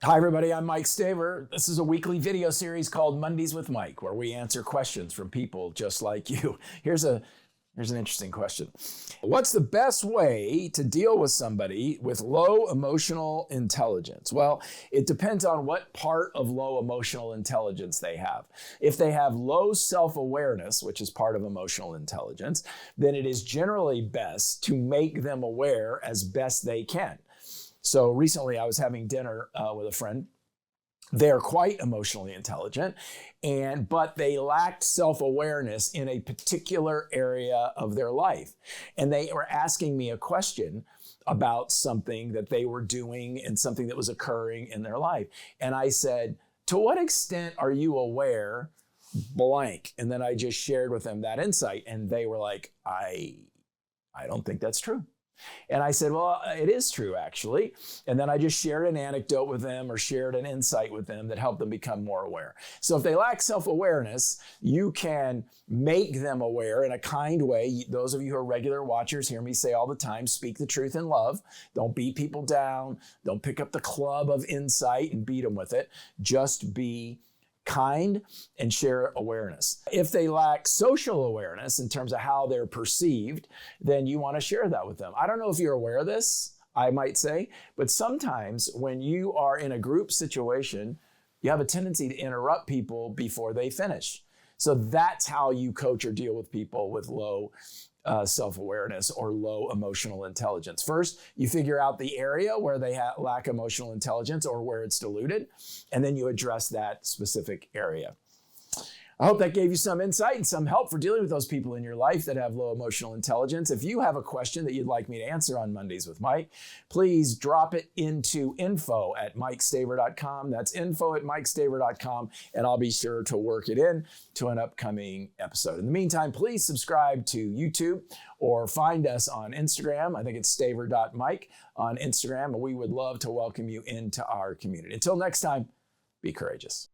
Hi everybody, I'm Mike Staver. This is a weekly video series called Mondays with Mike, where we answer questions from people just like you. Here's an interesting question. What's the best way to deal with somebody with low emotional intelligence? Well, it depends on what part of low emotional intelligence they have. If they have low self-awareness, which is part of emotional intelligence, then it is generally best to make them aware as best they can. So recently I was having dinner with a friend. They're quite emotionally intelligent, but they lacked self-awareness in a particular area of their life. And they were asking me a question about something that they were doing and something that was occurring in their life. And I said, to what extent are you aware blank? And then I just shared with them that insight. And they were like, I don't think that's true. And I said, well, it is true, actually. And then I just shared an anecdote with them or shared an insight with them that helped them become more aware. So if they lack self-awareness, you can make them aware in a kind way. Those of you who are regular watchers hear me say all the time, speak the truth in love. Don't beat people down. Don't pick up the club of insight and beat them with it. Just be kind and share awareness. If they lack social awareness in terms of how they're perceived, then you want to share that with them. I don't know if you're aware of this, I might say, but sometimes when you are in a group situation, you have a tendency to interrupt people before they finish. So that's how you coach or deal with people with low self-awareness or low emotional intelligence. First, you figure out the area where they lack emotional intelligence or where it's diluted, and then you address that specific area. I hope that gave you some insight and some help for dealing with those people in your life that have low emotional intelligence. If you have a question that you'd like me to answer on Mondays with Mike, please drop it into info@mikestaver.com. That's info@mikestaver.com, and I'll be sure to work it in to an upcoming episode. In the meantime, please subscribe to YouTube or find us on Instagram. I think it's staver.mike on Instagram, and we would love to welcome you into our community. Until next time, be courageous.